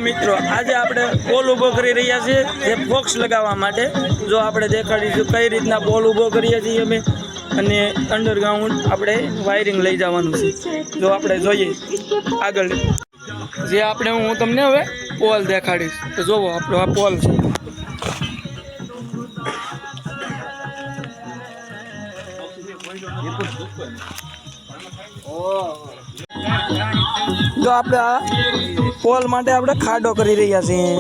મિત્રો આજે આપણે પોલ ઊભો કરી રહ્યા છીએ જે ફોક્સ લગાવવા માટે જો આપણે દેખાડીશું કઈ રીતના પોલ ઊભો કરીએ છીએ અમે અને અંડરગ્રાઉન્ડ આપણે વાયરિંગ લઈ જવાનું છે જો આપણે જોઈએ આગળ જે આપણે હું તમને હવે પોલ દેખાડીશ તો જોવો આપણો આ પોલ છે જો આપણે આ પોલ માટે આપણે ખાડો કરી રહ્યા છીએ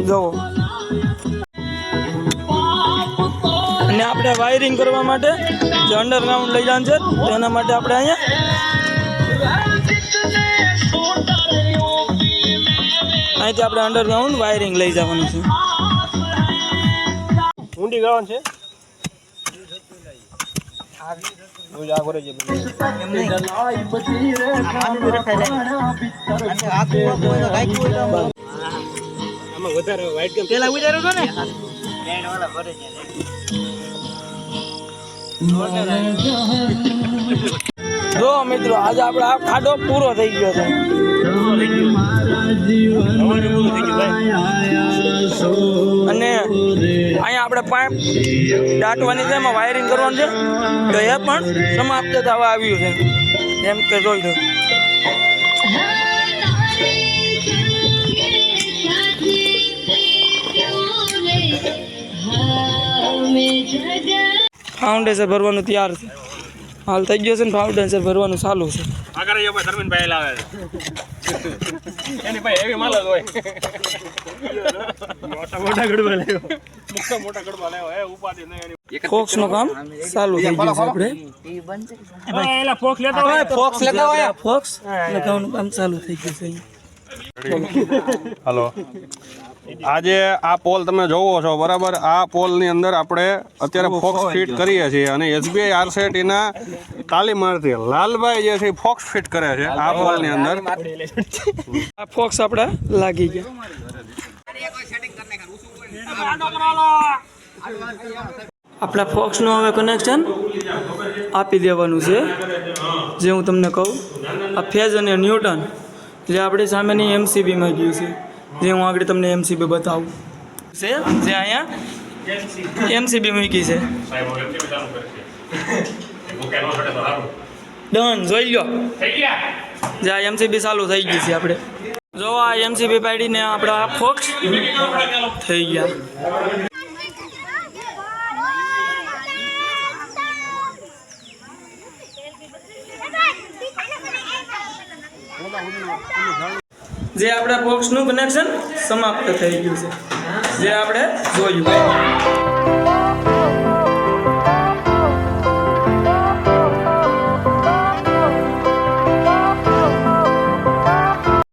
જોવો અને આપણે વાયરિંગ કરવા માટે જે અંડરગ્રાઉન્ડ લઈ જવાનું છે તેના માટે આપણે અહીંયા અહીંથી આપણે અંડરગ્રાઉન્ડ વાયરિંગ લઈ જવાનું છે ઊંડી ગાવાનું છે જો મિત્રો આજે આપણે આ ખાડો પૂરો થઈ ગયો છે અને અહીંયા આપણે પાઇપ દાટવાની છે એમાં વાયરિંગ કરવાનું છે તો એ પણ સમાપ્ત થવા આવ્યું છે એમ કે જોઈ દો ફાઉન્ડેશન ભરવાનું તૈયાર છે હાલ થઈ ગયો છે ને ફાઉન્ડેશન ભરવાનું ચાલુ છે ફોક્સ નું કામ ચાલુ થઈ ગયું છે આપણે ફોક્સ લગાવવાનું કામ ચાલુ થઈ ગયું છે હલો આજે આ પોલ તમે જોવો છો બરાબર આ પોલની અંદર આપણે અત્યારે ફોક્સ ફિટ કરીએ છીએ અને એસબીઆઈ આરસેટીના તાલીમાર્થી લાલભાઈ જે છે ફોક્સ ફિટ કરે છે આ પોલની અંદર આ ફોક્સ આપણે લાગી ગયા આપણા ફોક્સનું હવે કનેક્શન આપી દેવાનું છે જે હું તમને કહું આ ફેઝ અને ન્યૂટન જે આપણી સામેની એમસીબીમાં ગયું છે જે હું આગળ તમને એમસીબી બતાવું છે જે અહીંયા એમસીબી મૂકી છે ડન જોઈ લો જે આ એમસીબી ચાલુ થઈ ગઈ છે આપણે જો આ એમસીબી પાડીને આપણા આ ફોક્સ થઈ ગયા જે આપણા બોક્સનું કનેક્શન સમાપ્ત થઈ ગયું છે જે આપણે જોયું